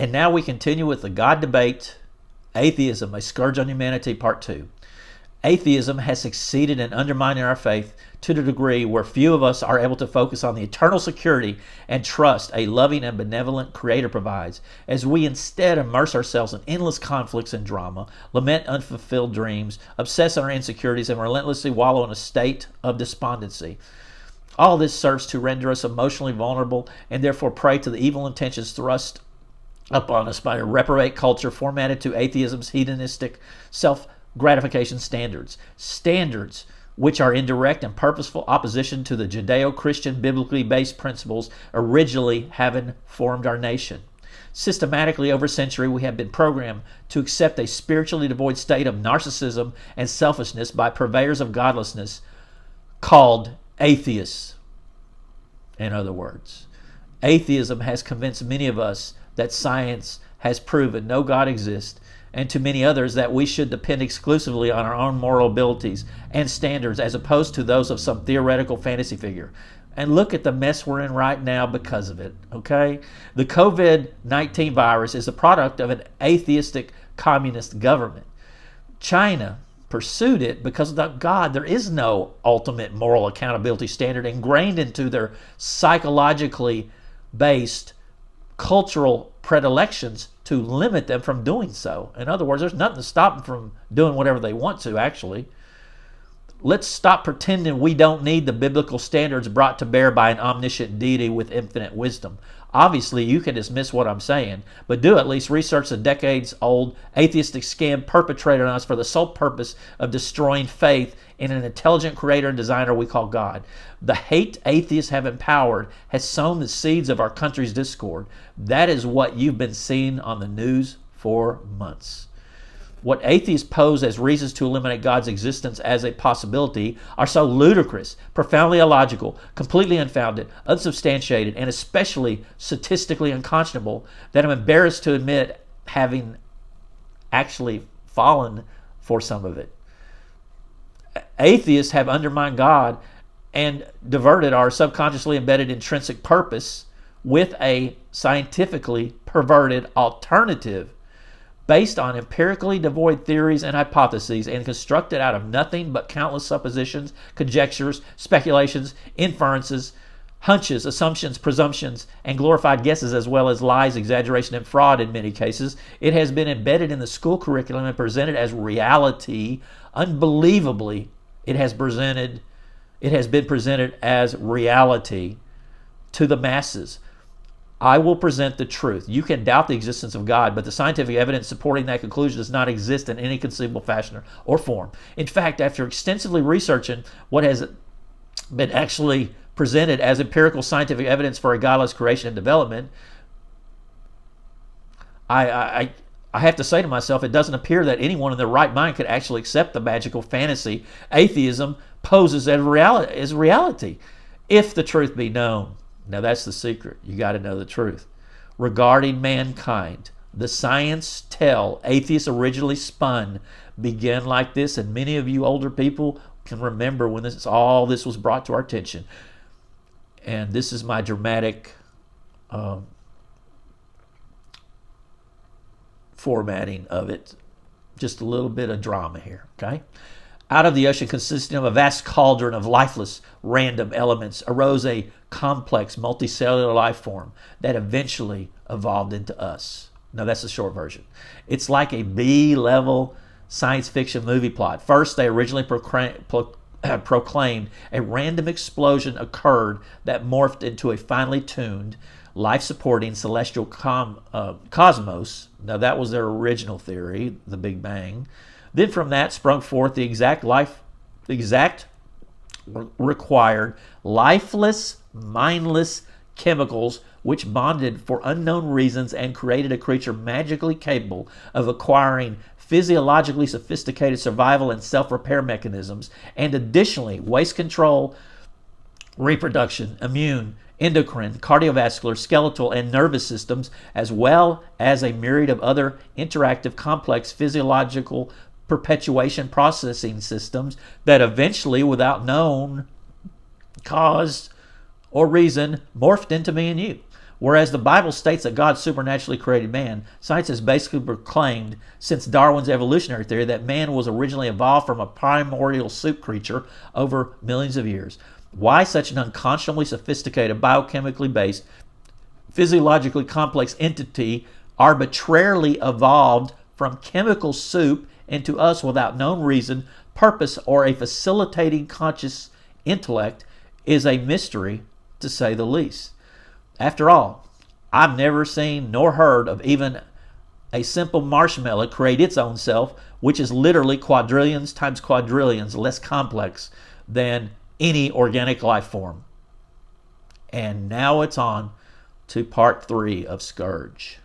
And now we continue with the God debate, Atheism, a Scourge on Humanity, Part 2. Atheism has succeeded in undermining our faith to the degree where few of us are able to focus on the eternal security and trust a loving and benevolent Creator provides, as we instead immerse ourselves in endless conflicts and drama, lament unfulfilled dreams, obsess on our insecurities, and relentlessly wallow in a state of despondency. All this serves to render us emotionally vulnerable and therefore prey to the evil intentions thrust upon us by a reprobate culture formatted to atheism's hedonistic self-gratification standards. Standards which are in direct and purposeful opposition to the Judeo-Christian biblically based principles originally having formed our nation. Systematically over a century, we have been programmed to accept a spiritually devoid state of narcissism and selfishness by purveyors of godlessness called atheists. In other words, atheism has convinced many of us that science has proven no God exists, and to many others that we should depend exclusively on our own moral abilities and standards as opposed to those of some theoretical fantasy figure. And look at the mess we're in right now because of it, okay? The COVID-19 virus is a product of an atheistic communist government. China pursued it because of God. There is no ultimate moral accountability standard ingrained into their psychologically based cultural predilections to limit them from doing so. In other words, there's nothing to stop them from doing whatever they want to, actually. Let's stop pretending we don't need the biblical standards brought to bear by an omniscient deity with infinite wisdom. Obviously, you can dismiss what I'm saying, but do at least research the decades-old atheistic scam perpetrated on us for the sole purpose of destroying faith in an intelligent creator and designer we call God. The hate atheists have empowered has sown the seeds of our country's discord. That is what you've been seeing on the news for months. What atheists pose as reasons to eliminate God's existence as a possibility are so ludicrous, profoundly illogical, completely unfounded, unsubstantiated, and especially statistically unconscionable that I'm embarrassed to admit having actually fallen for some of it. Atheists have undermined God and diverted our subconsciously embedded intrinsic purpose with a scientifically perverted alternative based on empirically devoid theories and hypotheses and constructed out of nothing but countless suppositions, conjectures, speculations, inferences, hunches, assumptions, presumptions, and glorified guesses, as well as lies, exaggeration, and fraud in many cases. It has been embedded in the school curriculum and presented as reality. Unbelievably, it has been presented as reality to the masses. I will present the truth. You can doubt the existence of God, but the scientific evidence supporting that conclusion does not exist in any conceivable fashion or form. In fact, after extensively researching what has been actually presented as empirical scientific evidence for a godless creation and development, I have to say to myself, it doesn't appear that anyone in their right mind could actually accept the magical fantasy atheism poses as reality, if the truth be known. Now that's the secret. You got to know the truth. Regarding mankind, the science tale atheists originally spun began like this, and many of you older people can remember when all this was brought to our attention. And this is my dramatic formatting of it. Just a little bit of drama here, okay? Out of the ocean consisting of a vast cauldron of lifeless, random elements arose a complex, multicellular life form that eventually evolved into us. Now, that's the short version. It's like a B-level science fiction movie plot. First, they originally proclaimed a random explosion occurred that morphed into a finely tuned, life-supporting celestial cosmos. Now, that was their original theory, the Big Bang. Then from that sprung forth the exact required lifeless, mindless chemicals which bonded for unknown reasons and created a creature magically capable of acquiring physiologically sophisticated survival and self-repair mechanisms, and additionally waste control, reproduction, immune, endocrine, cardiovascular, skeletal, and nervous systems, as well as a myriad of other interactive, complex physiological perpetuation processing systems that eventually, without known cause or reason, morphed into me and you. Whereas the Bible states that God supernaturally created man, science has basically proclaimed since Darwin's evolutionary theory that man was originally evolved from a primordial soup creature over millions of years. Why such an unconscionably sophisticated, biochemically based, physiologically complex entity arbitrarily evolved from chemical soup into us without known reason, purpose, or a facilitating conscious intellect is a mystery, to say the least. After all, I've never seen nor heard of even a simple marshmallow create its own self, which is literally quadrillions times quadrillions less complex than any organic life form. And now it's on to part 3 of Scourge.